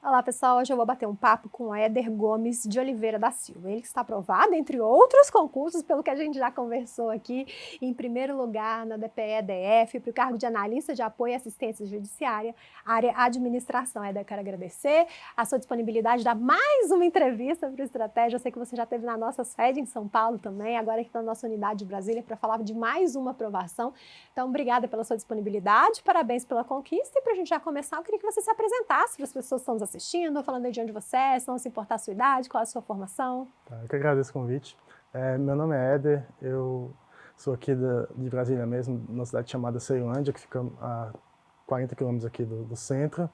Olá pessoal, hoje eu vou bater um papo com o Éder Gomes de Oliveira da Silva. Ele que está aprovado, entre outros concursos, pelo que a gente já conversou aqui, em primeiro lugar na DPE-DF, para o cargo de analista de apoio e assistência judiciária, área administração. Éder, eu quero agradecer a sua disponibilidade de dar mais uma entrevista para o Estratégia. Eu sei que você já esteve na nossa sede em São Paulo também, agora aqui na nossa unidade de Brasília, para falar de mais uma aprovação. Então, obrigada pela sua disponibilidade, parabéns pela conquista. E para a gente já começar, eu queria que você se apresentasse para as pessoas que estão nos assistindo, falando aí de onde você é, se não se importar a sua idade, qual a sua formação. Tá, eu que agradeço o convite. Meu nome é Éder, eu sou aqui de Brasília mesmo, numa cidade chamada Ceilândia, que fica a 40 quilômetros aqui do centro.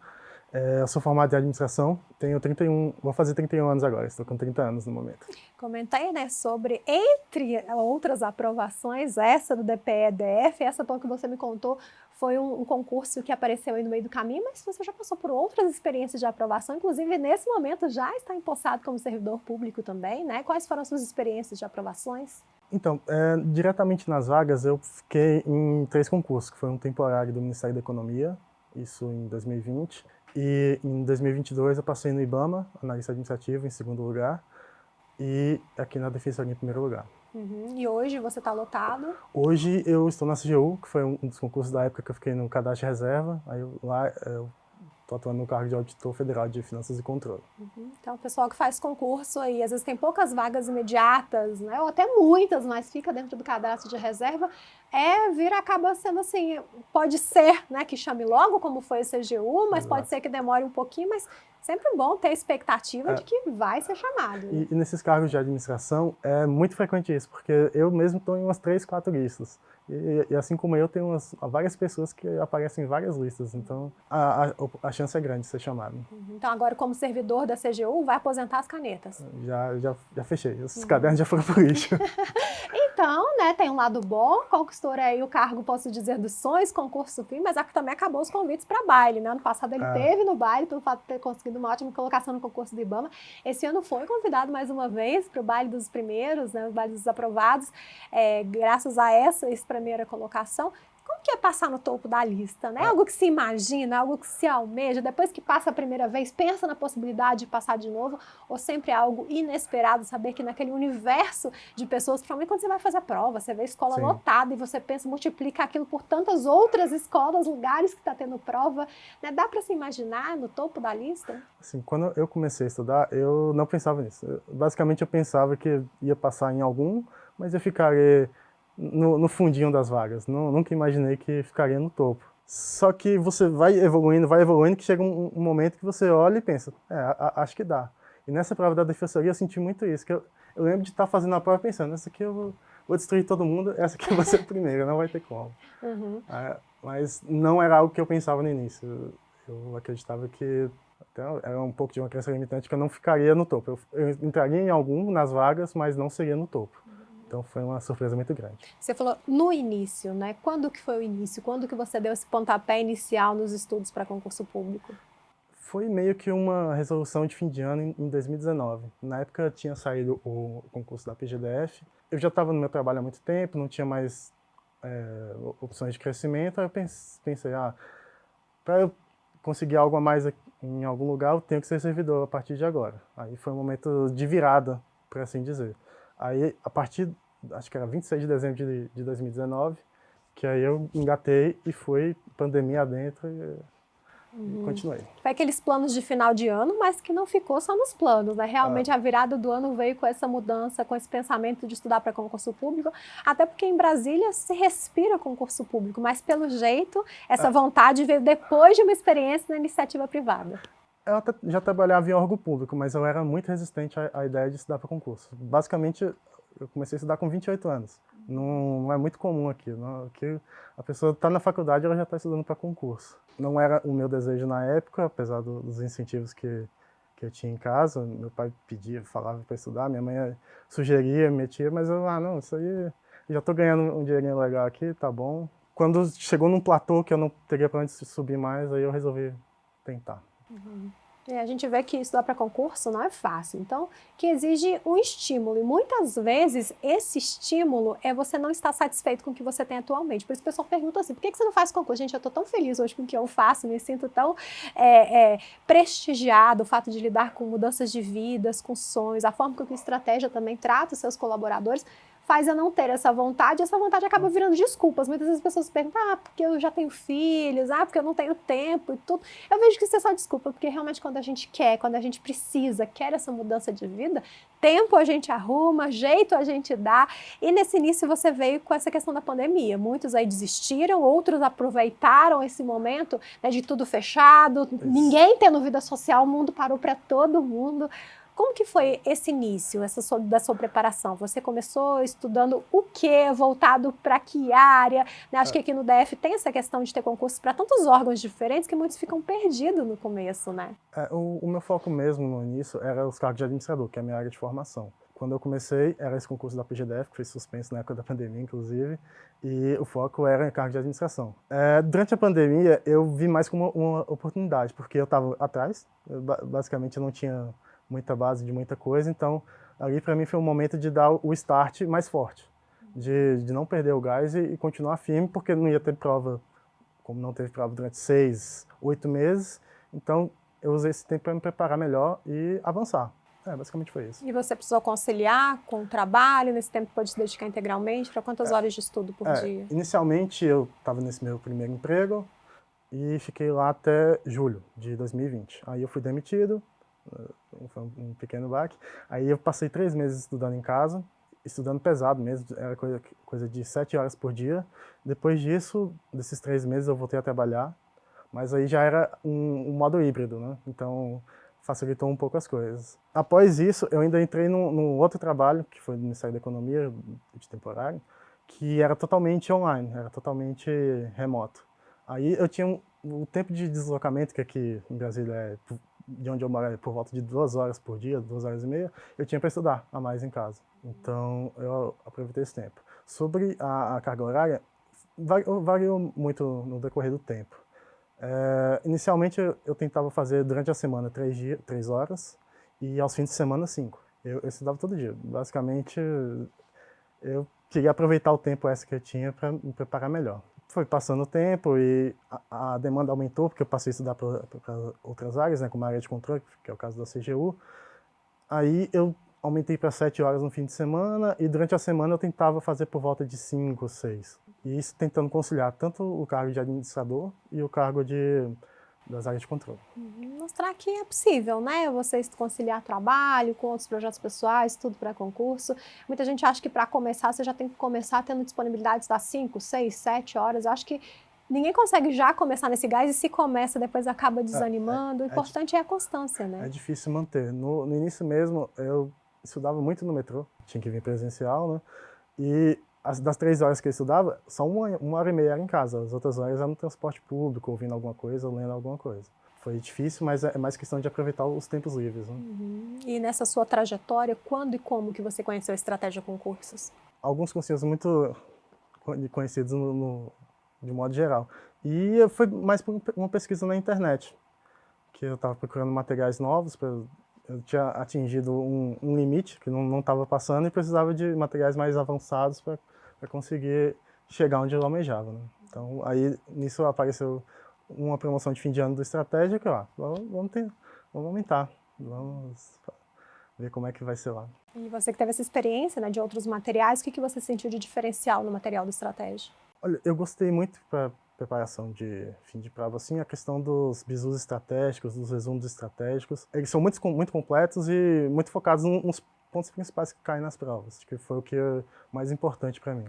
Eu sou formado em administração, tenho 31, vou fazer 31 anos agora, estou com 30 anos no momento. Comentei, né, sobre, entre outras aprovações, essa do DPE-DF, essa pelo que você me contou, foi um concurso que apareceu aí no meio do caminho, mas você já passou por outras experiências de aprovação, inclusive nesse momento já está empossado como servidor público também, né? Quais foram as suas experiências de aprovações? Então, diretamente nas vagas eu fiquei em 3 concursos, que foi um temporário do Ministério da Economia, isso em 2020, e em 2022 eu passei no IBAMA, analista administrativo, em segundo lugar, e aqui na Defensoria em primeiro lugar. E hoje você está lotado? Hoje eu estou na CGU, que foi um dos concursos da época que eu fiquei no cadastro de reserva, aí lá eu estou atuando no cargo de auditor federal de finanças e controle. Então, o pessoal que faz concurso aí, às vezes tem poucas vagas imediatas, né, ou até muitas, mas fica dentro do cadastro de reserva, acaba sendo assim, pode ser, né, que chame logo, como foi o CGU, mas Exato. pode ser que demore um pouquinho, mas sempre bom ter a expectativa de que vai ser chamado. Né? E nesses cargos de administração é muito frequente isso, porque eu mesmo estou em umas 3, 4 listas. E assim como eu, tem várias pessoas que aparecem em várias listas, então a chance é grande de ser chamado. Então agora, como servidor da CGU, vai aposentar as canetas. Já fechei, os cadernos já foram pro lixo. Então, né, tem um lado bom, conquistou aí o cargo, posso dizer, dos sonhos, concurso fim, mas também acabou os convites para baile, né? Ano passado ele teve no baile, pelo fato de ter conseguido uma ótima colocação no concurso do IBAMA. Esse ano foi convidado mais uma vez para o baile dos primeiros, né, os bailes dos aprovados, graças a essa primeira colocação. Como que é passar no topo da lista, né? Algo que se imagina, algo que se almeja, depois que passa a primeira vez, pensa na possibilidade de passar de novo, ou sempre é algo inesperado, saber que naquele universo de pessoas, principalmente quando você vai fazer a prova, você vê a escola lotada e você pensa, multiplica aquilo por tantas outras escolas, lugares que está tendo prova, né? Dá para se imaginar no topo da lista? Assim, quando eu comecei a estudar, eu não pensava nisso. Basicamente eu pensava que ia passar em algum, mas eu ficaria no fundinho das vagas. Nunca imaginei que ficaria no topo. Só que você vai evoluindo, que chega um momento que você olha e pensa, acho que dá. E nessa prova da defensoria eu senti muito isso, que eu lembro de estar fazendo a prova pensando, essa aqui eu vou destruir todo mundo, essa aqui eu vou ser a primeira, não vai ter como. Mas não era algo que eu pensava no início. Eu acreditava que até era um pouco de uma crença limitante que eu não ficaria no topo. Eu entraria em algum nas vagas, mas não seria no topo. Então foi uma surpresa muito grande. Você falou no início, né? Quando que foi o início? Quando que você deu esse pontapé inicial nos estudos para concurso público? Foi meio que uma resolução de fim de ano em 2019. Na época tinha saído o concurso da PGDF. Eu já estava no meu trabalho há muito tempo, não tinha mais opções de crescimento. Aí eu pensei, para eu conseguir algo a mais em algum lugar, eu tenho que ser servidor a partir de agora. Aí foi um momento de virada, por assim dizer. Aí, a partir, acho que era 26 de dezembro de 2019, que aí eu engatei e foi pandemia adentro e continuei. Foi aqueles planos de final de ano, mas que não ficou só nos planos, né? Realmente a virada do ano veio com essa mudança, com esse pensamento de estudar para concurso público, até porque em Brasília se respira concurso público, mas pelo jeito, essa vontade veio depois de uma experiência na iniciativa privada. Eu até já trabalhava em órgão público, mas eu era muito resistente à ideia de estudar para concurso. Basicamente, eu comecei a estudar com 28 anos. Não é muito comum aqui. Aqui a pessoa está na faculdade, ela já está estudando para concurso. Não era o meu desejo na época, apesar dos incentivos que eu tinha em casa. Meu pai pedia, falava para estudar, minha mãe sugeria, metia, mas eu, não, isso aí, já estou ganhando um dinheirinho legal aqui, tá bom. Quando chegou num platô que eu não teria para onde subir mais, aí eu resolvi tentar. A gente vê que estudar para concurso não é fácil, então que exige um estímulo, e muitas vezes esse estímulo é você não estar satisfeito com o que você tem atualmente. Por isso o pessoal pergunta assim, por que você não faz concurso? Gente, eu estou tão feliz hoje com o que eu faço, me sinto tão prestigiado, o fato de lidar com mudanças de vidas, com sonhos, a forma com que a estratégia também trata os seus colaboradores, faz eu não ter essa vontade, e essa vontade acaba virando desculpas. Muitas vezes as pessoas perguntam, porque eu já tenho filhos, porque eu não tenho tempo e tudo. Eu vejo que isso é só desculpa, porque realmente quando a gente quer, quando a gente precisa, quer essa mudança de vida, tempo a gente arruma, jeito a gente dá. E nesse início você veio com essa questão da pandemia. Muitos aí desistiram, outros aproveitaram esse momento, né, de tudo fechado, ninguém tendo vida social, o mundo parou para todo mundo. Como que foi esse início, da sua preparação? Você começou estudando o quê? Voltado para que área? Né? Acho que aqui no DF tem essa questão de ter concursos para tantos órgãos diferentes que muitos ficam perdidos no começo, né? O meu foco mesmo no início era os cargos de administrador, que é a minha área de formação. Quando eu comecei, era esse concurso da PGDF, que foi suspenso na época da pandemia, inclusive, e o foco era em cargo de administração. Durante a pandemia, eu vi mais como uma oportunidade, porque eu estava atrás, basicamente eu não tinha muita base de muita coisa, então ali para mim foi um momento de dar o start mais forte, de não perder o gás e continuar firme, porque não ia ter prova, como não teve prova durante 6, 8 meses, então eu usei esse tempo para me preparar melhor e avançar. Basicamente foi isso. E você precisou conciliar com o trabalho, nesse tempo pode se dedicar integralmente? Para quantas horas de estudo por dia? Inicialmente eu estava nesse meu primeiro emprego e fiquei lá até julho de 2020. Aí eu fui demitido, foi um pequeno baque. Aí eu passei 3 meses estudando em casa, estudando pesado mesmo, era coisa de 7 horas por dia. Depois disso, desses 3 meses eu voltei a trabalhar, mas aí já era um modo híbrido, né? Então facilitou um pouco as coisas. Após isso, eu ainda entrei num outro trabalho, que foi no Ministério da Economia, de temporário, que era totalmente online, era totalmente remoto. Aí eu tinha o tempo de deslocamento, que aqui em Brasília de onde eu moro é por volta de 2 horas por dia, 2 horas e meia, eu tinha para estudar a mais em casa. Então eu aproveitei esse tempo. Sobre a carga horária, variou muito no decorrer do tempo. Inicialmente eu tentava fazer durante a semana 3 horas e aos fins de semana 5. Eu estudava todo dia. Basicamente eu queria aproveitar o tempo esse que eu tinha para me preparar melhor. Foi passando o tempo e a demanda aumentou, porque eu passei a estudar para outras áreas, né, como a área de controle, que é o caso da CGU. Aí eu aumentei para 7 horas no fim de semana e durante a semana eu tentava fazer por volta de 5, 6. E isso tentando conciliar tanto o cargo de administrador e o cargo das áreas de controle. Mostrar que é possível, né? Você conciliar trabalho com outros projetos pessoais, tudo para concurso. Muita gente acha que para começar, você já tem que começar tendo disponibilidade de estudar 5, 6, 7 horas. Eu acho que ninguém consegue já começar nesse gás e se começa, depois acaba desanimando. O importante é a constância, né? É difícil manter. No início mesmo, eu estudava muito no metrô, tinha que vir presencial, né? E das 3 horas que eu estudava, só uma hora e meia era em casa. As outras horas eram no transporte público, ouvindo alguma coisa, ou lendo alguma coisa. Foi difícil, mas é mais questão de aproveitar os tempos livres. Né? E nessa sua trajetória, quando e como que você conheceu a estratégia concursos? Alguns cursinhos muito conhecidos de modo geral. E foi mais por uma pesquisa na internet, que eu estava procurando materiais novos, eu tinha atingido um limite que não estava passando e precisava de materiais mais avançados para conseguir chegar onde eu almejava. Né? Então, aí nisso apareceu uma promoção de fim de ano do Estratégia, que vamos aumentar, vamos ver como é que vai ser lá. E você que teve essa experiência, né, de outros materiais, o que você sentiu de diferencial no material do Estratégia? Olha, eu gostei muito para preparação de fim de prova, assim, a questão dos bizus estratégicos, dos resumos estratégicos. Eles são muito completos e muito focados nos pontos principais que caem nas provas, que foi o que é mais importante para mim.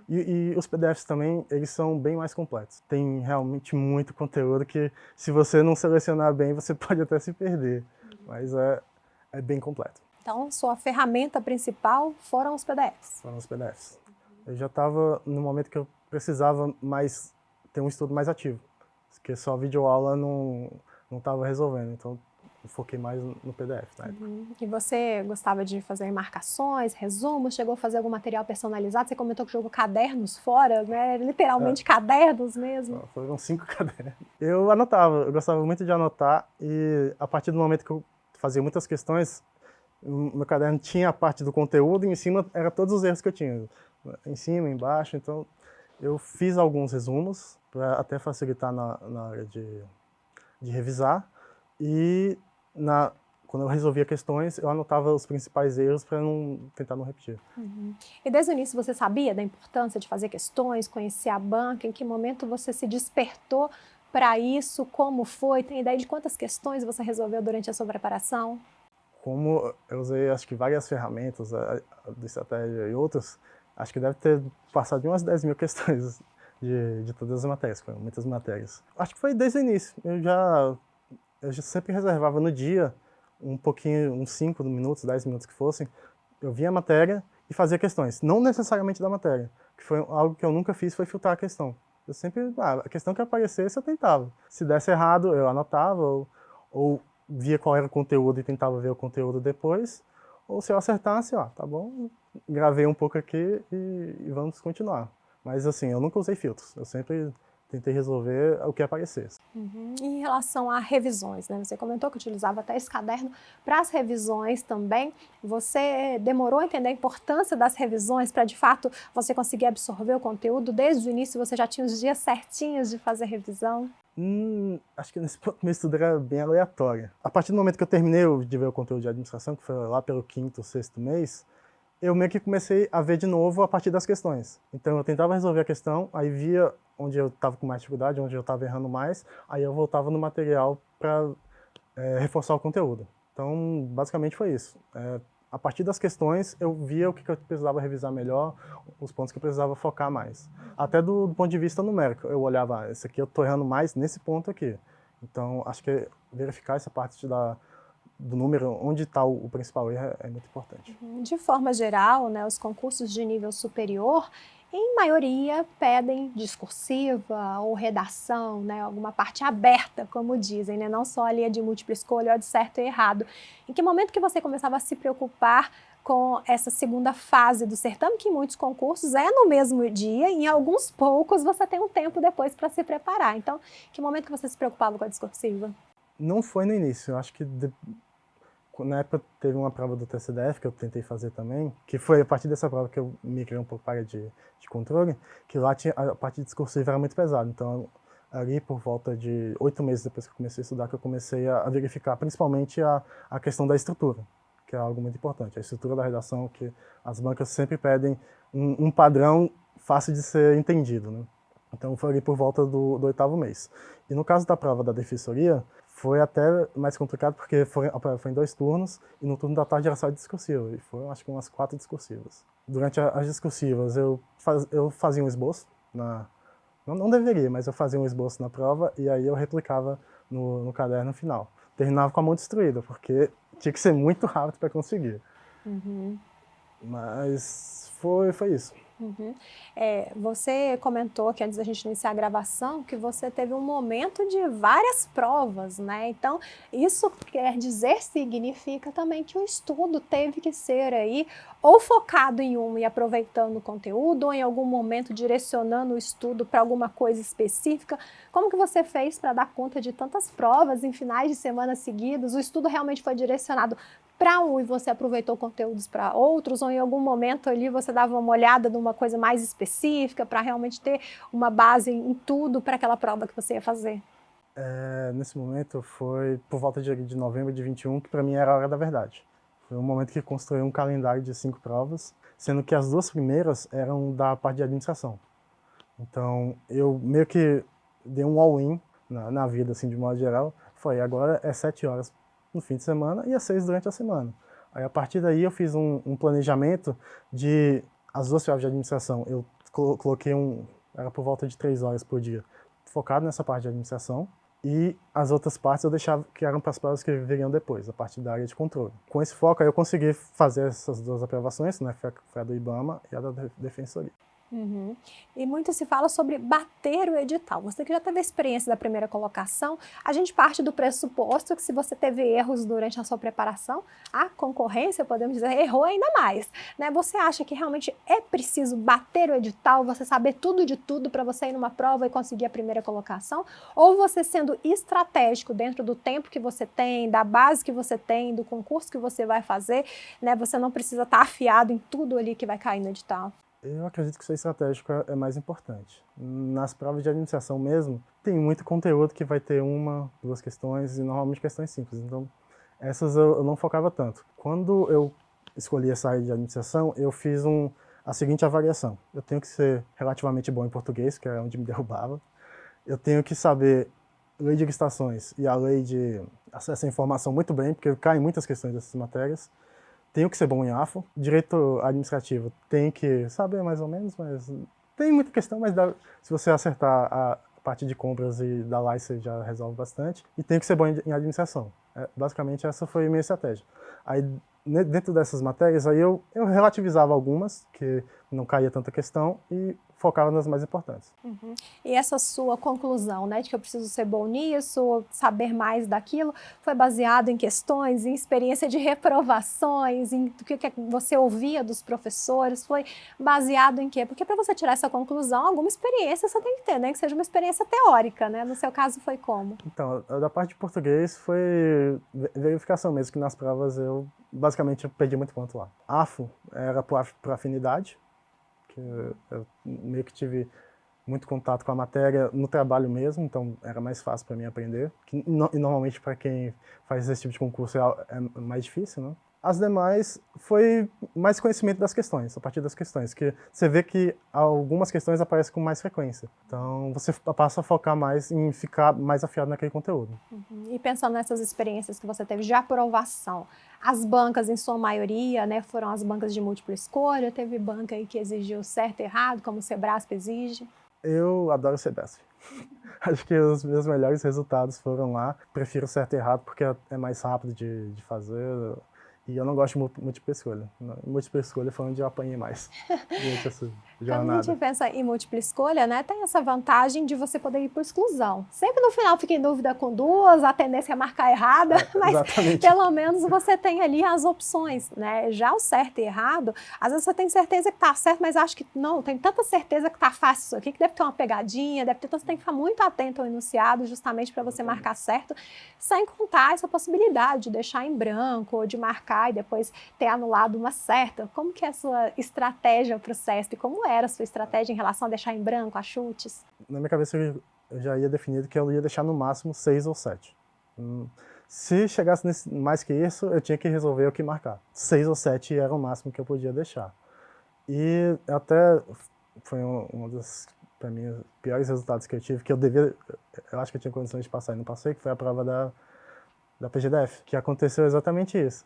E os PDFs também, eles são bem mais completos. Tem realmente muito conteúdo que, se você não selecionar bem, você pode até se perder. Mas é bem completo. Então, sua ferramenta principal foram os PDFs? Foram os PDFs. Eu já estava no momento que eu precisava ter um estudo mais ativo, porque só videoaula não estava resolvendo. Então, foquei mais no PDF na época. E você gostava de fazer marcações, resumos, chegou a fazer algum material personalizado? Você comentou que jogou cadernos fora, né? Literalmente cadernos mesmo. Foram 5 cadernos. Eu anotava, eu gostava muito de anotar e a partir do momento que eu fazia muitas questões, o meu caderno tinha a parte do conteúdo e em cima era todos os erros que eu tinha. Em cima, embaixo, então eu fiz alguns resumos para até facilitar na hora de revisar e quando eu resolvia questões, eu anotava os principais erros para tentar não repetir. E desde o início você sabia da importância de fazer questões, conhecer a banca? Em que momento você se despertou para isso? Como foi? Tem ideia de quantas questões você resolveu durante a sua preparação? Como eu usei, acho que várias ferramentas de estratégia e outras, acho que deve ter passado de umas 10 mil questões de todas as matérias, foram muitas matérias. Acho que foi desde o início. Eu já sempre reservava no dia um pouquinho, uns 5 minutos, 10 minutos que fossem, eu via a matéria e fazia questões, não necessariamente da matéria, que foi algo que eu nunca fiz, foi filtrar a questão. Eu sempre, a questão que aparecesse eu tentava. Se desse errado, eu anotava, ou via qual era o conteúdo e tentava ver o conteúdo depois, ou se eu acertasse, tá bom, gravei um pouco aqui e vamos continuar. Mas assim, eu nunca usei filtros, eu sempre tentei resolver o que aparecesse. Em relação a revisões, né? Você comentou que utilizava até esse caderno para as revisões também. Você demorou a entender a importância das revisões para, de fato, você conseguir absorver o conteúdo? Desde o início você já tinha os dias certinhos de fazer revisão? Acho que nesse ponto meu estudo era bem aleatório. A partir do momento que eu terminei de ver o conteúdo de administração, que foi lá pelo 5º, 6º mês, eu meio que comecei a ver de novo a partir das questões. Então eu tentava resolver a questão, aí via onde eu estava com mais dificuldade, onde eu estava errando mais, aí eu voltava no material para reforçar o conteúdo. Então basicamente foi isso. A partir das questões eu via o que eu precisava revisar melhor, os pontos que eu precisava focar mais. Até do ponto de vista numérico, eu olhava, esse aqui eu estou errando mais nesse ponto aqui. Então acho que verificar essa parte do número, onde está o principal erro, é muito importante. De forma geral, né, os concursos de nível superior, em maioria, pedem discursiva ou redação, né, alguma parte aberta, como dizem, né, não só a linha de múltipla escolha ou de certo e errado. Em que momento que você começava a se preocupar com essa segunda fase do certame, que em muitos concursos é no mesmo dia, e em alguns poucos você tem um tempo depois para se preparar. Então, em que momento que você se preocupava com a discursiva? Não foi no início, eu acho que na época teve uma prova do TCDF que eu tentei fazer também, que foi a partir dessa prova que eu migrei um pouco para a área de controle, que lá a parte discursiva era muito pesada. Então, ali por volta de 8 meses depois que eu comecei a estudar, que eu comecei a verificar principalmente a questão da estrutura, que é algo muito importante. A estrutura da redação, que as bancas sempre pedem um padrão fácil de ser entendido, né? Então, foi ali por volta do 8º mês. E no caso da prova da defensoria, foi até mais complicado porque a prova foi em 2 turnos e no turno da tarde era só discursiva, e foram acho que umas 4 discursivas. Durante as discursivas eu fazia um esboço, não deveria, mas eu fazia um esboço na prova e aí eu replicava no caderno final. Terminava com a mão destruída, porque tinha que ser muito rápido para conseguir. Mas foi isso. Você comentou que antes da gente iniciar a gravação que você teve um momento de várias provas, né? Então, isso quer dizer, significa também que o estudo teve que ser aí ou focado em um e aproveitando o conteúdo, ou em algum momento direcionando o estudo para alguma coisa específica. Como que você fez para dar conta de tantas provas em finais de semana seguidos? O estudo realmente foi direcionado para um e você aproveitou conteúdos para outros, ou em algum momento ali você dava uma olhada numa coisa mais específica para realmente ter uma base em tudo para aquela prova que você ia fazer? Nesse momento foi por volta de novembro de 21, que para mim era a hora da verdade. Foi um momento que construí um calendário de 5 provas, sendo que as 2 primeiras eram da parte de administração. Então eu meio que dei um all-in na vida, assim, de modo geral. Foi, agora é 7 horas no fim de semana e às 6 durante a semana. Aí a partir daí eu fiz um planejamento de as 2 provas de administração. Eu coloquei era por volta de 3 horas por dia, focado nessa parte de administração, e as outras partes eu deixava que eram para as provas que viriam depois, a parte da área de controle. Com esse foco aí eu consegui fazer essas 2 aprovações, né, foi a do IBAMA e a da Defensoria. Uhum. E muito se fala sobre bater o edital. Você que já teve a experiência da primeira colocação, a gente parte do pressuposto que se você teve erros durante a sua preparação, a concorrência, podemos dizer, errou ainda mais, né? Você acha que realmente é preciso bater o edital, você saber tudo de tudo para você ir numa prova e conseguir a primeira colocação? Ou você sendo estratégico dentro do tempo que você tem, da base que você tem, do concurso que você vai fazer, né? Você não precisa estar afiado em tudo ali que vai cair no edital. Eu acredito que ser estratégico é mais importante. Nas provas de administração mesmo, tem muito conteúdo que vai ter uma, duas questões, e normalmente questões simples. Então, essas eu não focava tanto. Quando eu escolhi essa área de administração, eu fiz a seguinte avaliação. Eu tenho que ser relativamente bom em português, que é onde me derrubava. Eu tenho que saber lei de licitações e a lei de acesso à informação muito bem, porque caem muitas questões dessas matérias. Tenho que ser bom em AFO. Direito administrativo tem que saber mais ou menos, mas tem muita questão, mas se você acertar a parte de compras e da lá, você já resolve bastante. E tenho que ser bom em administração. Basicamente, essa foi a minha estratégia. Aí, dentro dessas matérias, aí eu relativizava algumas, que não caía tanta questão, e focava nas mais importantes. Uhum. E essa sua conclusão, né, de que eu preciso ser bom nisso, saber mais daquilo, foi baseado em questões, em experiência de reprovações, em do que você ouvia dos professores, foi baseado em quê? Porque para você tirar essa conclusão, alguma experiência você tem que ter, né, que seja uma experiência teórica, né? No seu caso foi como? Então, da parte de português foi verificação mesmo, que nas provas basicamente eu perdi muito ponto lá. AFO era por afinidade, que eu meio que tive muito contato com a matéria no trabalho mesmo, então era mais fácil para mim aprender. E normalmente para quem faz esse tipo de concurso é mais difícil, né? As demais foi mais conhecimento das questões, a partir das questões, que você vê que algumas questões aparecem com mais frequência. Então você passa a focar mais em ficar mais afiado naquele conteúdo. Uhum. E pensando nessas experiências que você teve de aprovação, as bancas, em sua maioria, né, foram as bancas de múltipla escolha, teve banca aí que exigiu certo e errado, como o Sebrasp exige? Eu adoro o Sebrasp. Acho que os meus melhores resultados foram lá. Prefiro certo e errado porque é mais rápido de fazer. E eu não gosto de múltipla escolha. Múltipla escolha foi onde eu apanhei mais durante essa Quando a gente jornada. pensa em múltipla escolha, né, tem essa vantagem de você poder ir por exclusão. Sempre no final fica em dúvida com duas, a tendência é marcar errada, mas Exatamente. pelo menos você tem ali as opções, né? Já o certo e errado, às vezes você tem certeza que tá certo, mas acho que não, tem tanta certeza que tá fácil isso aqui, que deve ter uma pegadinha, deve ter, então você tem que ficar muito atento ao enunciado, justamente para você marcar certo, sem contar essa possibilidade de deixar em branco, ou de marcar e depois ter anulado uma certa. Como que é a sua estratégia para o CESP? Como era a sua estratégia em relação a deixar em branco, a chutes? Na minha cabeça eu já ia definido que eu ia deixar no máximo 6 ou 7. Se chegasse mais que isso, eu tinha que resolver o que marcar. 6 ou 7 era o máximo que eu podia deixar. E até foi um dos, para mim, piores resultados que eu tive, que eu acho que eu tinha condições de passar e não passei, que foi a prova da PGDF, que aconteceu exatamente isso.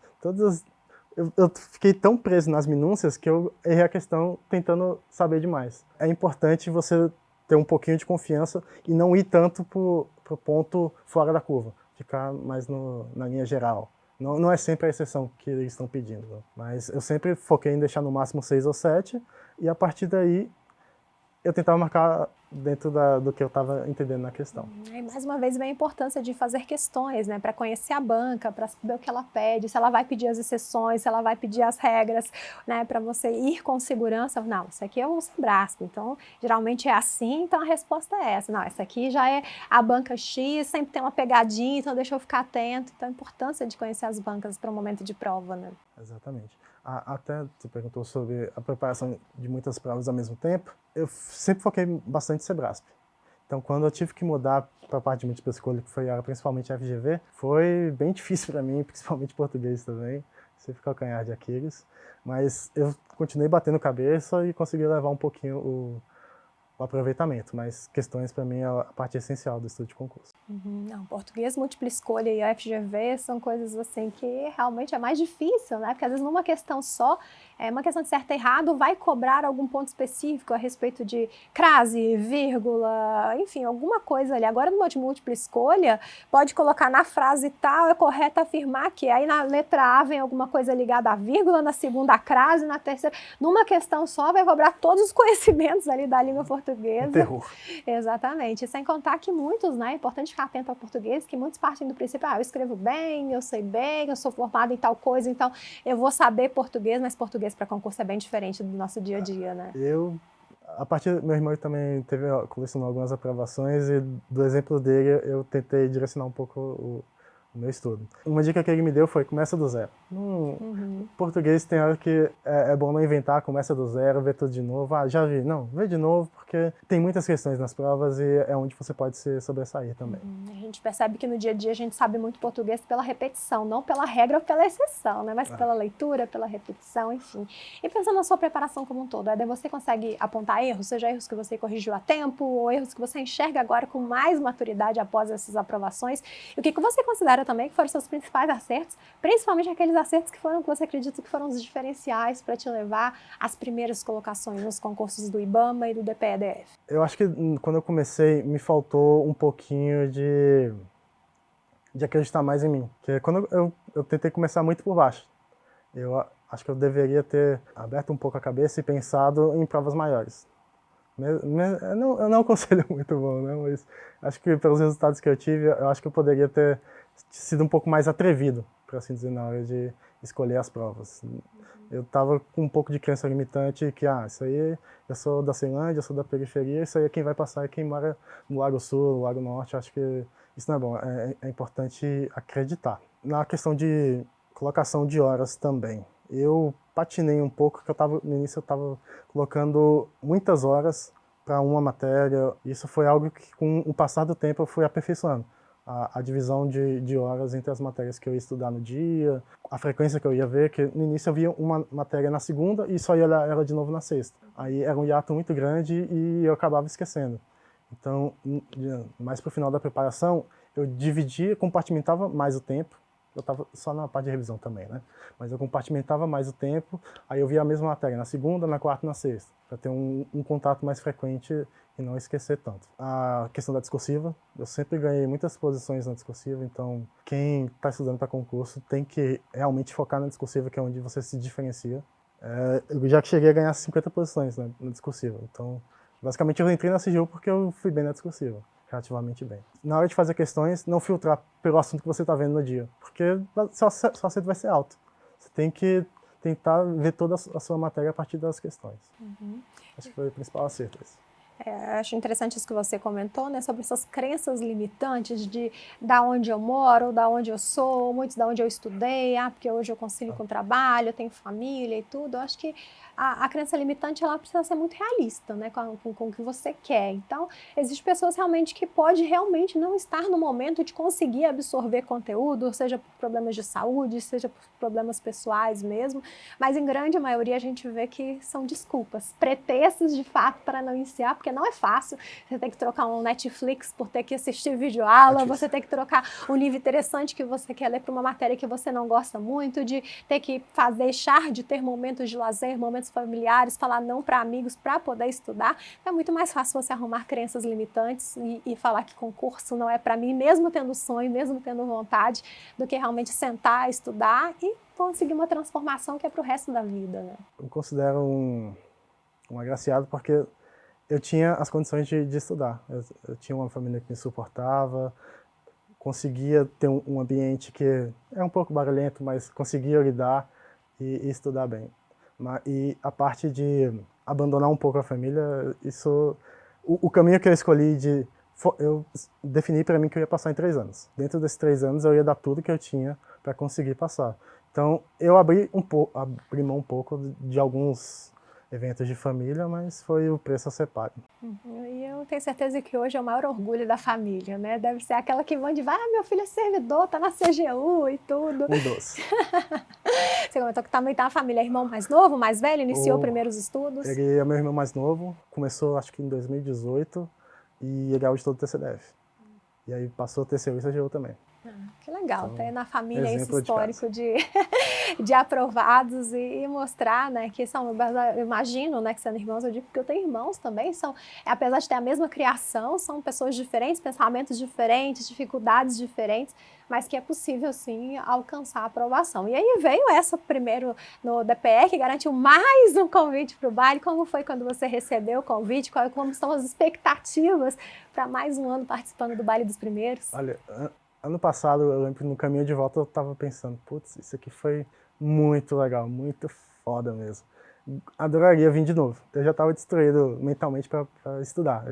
Eu fiquei tão preso nas minúcias que eu errei a questão tentando saber demais. É importante você ter um pouquinho de confiança e não ir tanto pro ponto fora da curva, ficar mais na linha geral. Não é sempre a exceção que eles estão pedindo, né? Mas eu sempre foquei em deixar no máximo 6 ou 7 e a partir daí eu tentava marcar dentro do que eu estava entendendo na questão. E mais uma vez vem a importância de fazer questões, né, para conhecer a banca, para saber o que ela pede, se ela vai pedir as exceções, se ela vai pedir as regras, né, para você ir com segurança. Não, isso aqui é o Sebrasp, então geralmente é assim, então a resposta é essa. Não, essa aqui já é a banca X, sempre tem uma pegadinha, então deixa eu ficar atento. Então a importância de conhecer as bancas para o momento de prova, né? Exatamente. Até você perguntou sobre a preparação de muitas provas ao mesmo tempo. Eu sempre foquei bastante em Sebrasp. Então, quando eu tive que mudar para a parte de múltipla escolha, que foi principalmente a FGV, foi bem difícil para mim, principalmente português também. Sempre calcanhar de Aquiles. Mas eu continuei batendo cabeça e consegui levar um pouquinho o aproveitamento, mas questões para mim é a parte essencial do estudo de concurso. Não, português, múltipla escolha e a FGV são coisas assim que realmente é mais difícil, né? Porque às vezes numa questão só, uma questão de certo e errado, vai cobrar algum ponto específico a respeito de crase, vírgula, enfim, alguma coisa ali. Agora numa de múltipla escolha, pode colocar na frase tal, é correto afirmar que, aí na letra A vem alguma coisa ligada à vírgula, na segunda a crase, na terceira, numa questão só vai cobrar todos os conhecimentos ali da língua portuguesa. Um terror. Exatamente, sem contar que muitos, né, é importante ficar atento ao português, que muitos partem do princípio, eu escrevo bem, eu sei bem, eu sou formada em tal coisa, então eu vou saber português, mas português para concurso é bem diferente do nosso dia a dia, né? Meu irmão também colecionou algumas aprovações e do exemplo dele eu tentei direcionar um pouco o meu estudo. Uma dica que ele me deu foi começa do zero. Português tem hora que é bom não inventar, começa do zero, vê tudo de novo. Já vi. Não, vê de novo, porque tem muitas questões nas provas e é onde você pode se sobressair também. A gente percebe que no dia a dia a gente sabe muito português pela repetição, não pela regra ou pela exceção, né? Mas pela leitura, pela repetição, enfim. E pensando na sua preparação como um todo, Éder, você consegue apontar erros, seja erros que você corrigiu a tempo ou erros que você enxerga agora com mais maturidade após essas aprovações? E o que você considera também que foram seus principais acertos, principalmente aqueles acertos que você acredita que foram os diferenciais para te levar às primeiras colocações nos concursos do IBAMA e do DPEDF? Eu acho que quando eu comecei me faltou um pouquinho de acreditar mais em mim. Porque quando eu tentei começar muito por baixo, eu acho que eu deveria ter aberto um pouco a cabeça e pensado em provas maiores. Eu não aconselho muito bom, né? Mas acho que pelos resultados que eu tive, eu acho que eu poderia ter sido um pouco mais atrevido, por assim dizer, na hora de escolher as provas. Eu estava com um pouco de crença limitante que, isso aí, eu sou da Ceilândia, eu sou da periferia, isso aí quem vai passar é quem mora no Lago Sul, no Lago Norte. Acho que isso não é bom, é importante acreditar. Na questão de colocação de horas também, eu patinei um pouco, porque no início eu estava colocando muitas horas para uma matéria. Isso foi algo que, com o passar do tempo, eu fui aperfeiçoando. A divisão de horas entre as matérias que eu ia estudar no dia, a frequência que eu ia ver, que no início eu via uma matéria na segunda e só ia olhar ela de novo na sexta. Aí era um hiato muito grande e eu acabava esquecendo. Então, mais para o final da preparação, eu dividia, compartimentava mais o tempo. Eu estava só na parte de revisão também, né? Mas eu compartimentava mais o tempo, aí eu via a mesma matéria na segunda, na quarta e na sexta, para ter um contato mais frequente e não esquecer tanto. A questão da discursiva, eu sempre ganhei muitas posições na discursiva, então quem está estudando para concurso tem que realmente focar na discursiva, que é onde você se diferencia. Eu já cheguei a ganhar 50 posições na discursiva, então basicamente eu entrei na CGU porque eu fui bem na discursiva. Relativamente bem. Na hora de fazer questões, não filtrar pelo assunto que você está vendo no dia, porque seu acerto vai ser alto. Você tem que tentar ver toda a sua matéria a partir das questões. Acho que foi o principal acerto esse. Acho interessante isso que você comentou, né, sobre essas crenças limitantes de da onde eu moro, da onde eu sou, muitos da onde eu estudei, porque hoje eu consigo com trabalho, eu tenho família e tudo. Eu acho que a crença limitante, ela precisa ser muito realista, né, com o que você quer. Então, existem pessoas realmente que podem realmente não estar no momento de conseguir absorver conteúdo, seja por problemas de saúde, seja por problemas pessoais mesmo, mas em grande maioria a gente vê que são desculpas, pretextos de fato para não iniciar, porque não é fácil. Você tem que trocar um Netflix por ter que assistir videoaula, você tem que trocar um livro interessante que você quer ler para uma matéria que você não gosta muito, de ter que deixar de ter momentos de lazer, momentos familiares, falar não para amigos para poder estudar. É muito mais fácil você arrumar crenças limitantes e falar que concurso não é para mim, mesmo tendo sonho, mesmo tendo vontade, do que realmente sentar, estudar e conseguir uma transformação que é para o resto da vida, né? Eu considero um agraciado porque eu tinha as condições de estudar. Eu tinha uma família que me suportava, conseguia ter um ambiente que é um pouco barulhento, mas conseguia lidar e estudar bem. E a parte de abandonar um pouco a família, o caminho que eu escolhi eu defini para mim que eu ia passar em 3 anos. Dentro desses 3 anos eu ia dar tudo que eu tinha para conseguir passar. Então eu abri mão um pouco de alguns eventos de família, mas foi o preço a ser pago. E eu tenho certeza que hoje é o maior orgulho da família, né? Deve ser aquela que vai, meu filho é servidor, tá na CGU e tudo. Um doce. Você comentou que também tá a família, irmão mais novo, mais velho, iniciou primeiros estudos. Ele é meu irmão mais novo, começou acho que em 2018 e ele é auditor do TCDF. E aí passou o TCU e estagiou também. Que legal, Então, ter na família esse exemplo de histórico de aprovados e mostrar, né, que são, eu imagino, né, que sendo irmãos, eu digo porque eu tenho irmãos também, são, apesar de ter a mesma criação, são pessoas diferentes, pensamentos diferentes, dificuldades diferentes, mas que é possível, sim, alcançar a aprovação. E aí veio essa primeiro no DPE, que garantiu mais um convite para o baile. Como foi quando você recebeu o convite? Como estão as expectativas para mais um ano participando do Baile dos Primeiros? Olha, ano passado, eu lembro que no caminho de volta eu tava pensando, putz, isso aqui foi muito legal, muito foda mesmo. Adoraria vir de novo. Eu já estava destruído mentalmente para estudar.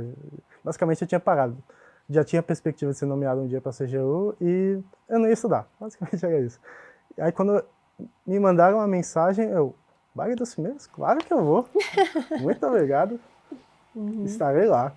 Basicamente eu tinha parado. Já tinha a perspectiva de ser nomeado um dia para a CGU e eu não ia estudar. Basicamente era isso. Aí quando me mandaram uma mensagem, Baile dos Primeiros? Claro que eu vou. Muito obrigado. Estarei lá.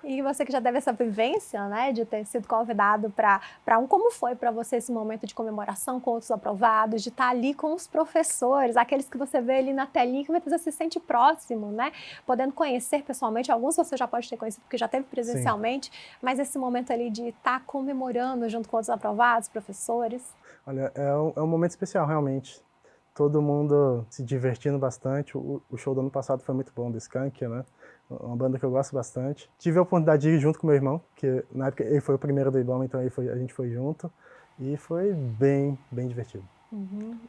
E você que já teve essa vivência, né, de ter sido convidado para como foi para você esse momento de comemoração com outros aprovados, de estar ali com os professores, aqueles que você vê ali na telinha, que muitas vezes se sente próximo, né, podendo conhecer pessoalmente, alguns você já pode ter conhecido porque já teve presencialmente, sim, mas esse momento ali de estar comemorando junto com outros aprovados, professores. Olha, é um momento especial, realmente. Todo mundo se divertindo bastante. O show do ano passado foi muito bom, do Skank, né? Uma banda que eu gosto bastante. Tive a oportunidade de ir junto com meu irmão, que na época ele foi o primeiro do Ibama, então a gente foi junto. E foi bem divertido.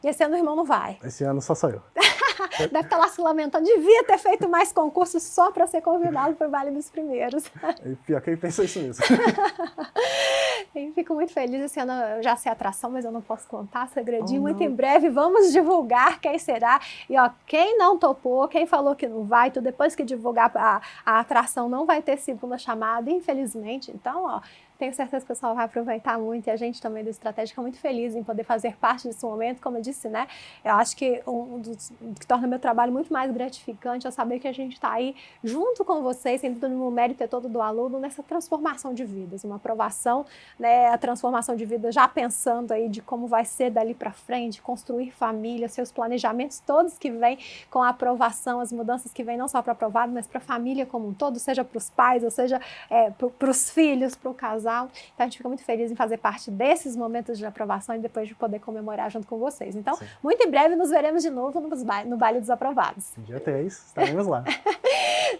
E esse ano o irmão não vai? Esse ano só eu. Deve estar lá se lamentando, devia ter feito mais concursos só para ser convidado para o Baile dos Primeiros. E pior que ele pensou isso mesmo. Eu fico muito feliz, esse ano eu já sei a atração, mas eu não posso contar, segredinho, muito em breve vamos divulgar quem será. E ó, quem não topou, quem falou que não vai, depois que divulgar a atração não vai ter segunda chamada, infelizmente. Então, ó, tenho certeza que o pessoal vai aproveitar muito e a gente também do Estratégica é muito feliz em poder fazer parte desse momento. Como eu disse, né, eu acho que que torna meu trabalho muito mais gratificante é saber que a gente está aí junto com vocês, sem dúvida no mérito todo do aluno, nessa transformação de vidas, uma aprovação, né, a transformação de vida já pensando aí de como vai ser dali para frente, construir família, seus planejamentos todos que vêm com a aprovação, as mudanças que vêm não só para aprovado, mas para a família como um todo, seja para os pais, ou seja, para os filhos, para o casal. Então a gente fica muito feliz em fazer parte desses momentos de aprovação e depois de poder comemorar junto com vocês. Então, sim, muito em breve nos veremos de novo no Baile dos Aprovados. Dia 3, estaremos lá.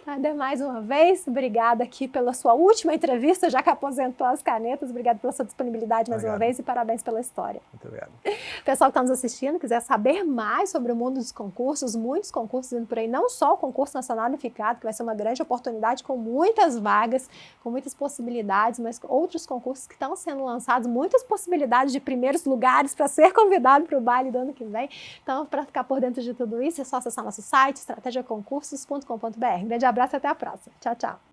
Nada, mais uma vez, obrigada aqui pela sua última entrevista, já que aposentou as canetas, obrigada pela sua disponibilidade mais uma vez e parabéns pela história. Muito obrigado. Pessoal que está nos assistindo, quiser saber mais sobre o mundo dos concursos, muitos concursos indo por aí, não só o concurso nacional unificado, que vai ser uma grande oportunidade com muitas vagas, com muitas possibilidades, mas outros concursos que estão sendo lançados, muitas possibilidades de primeiros lugares para ser convidado para o baile do ano que vem. Então, para ficar por dentro de tudo isso, é só acessar nosso site, estrategiaconcursos.com.br. Um grande abraço e até a próxima. Tchau, tchau.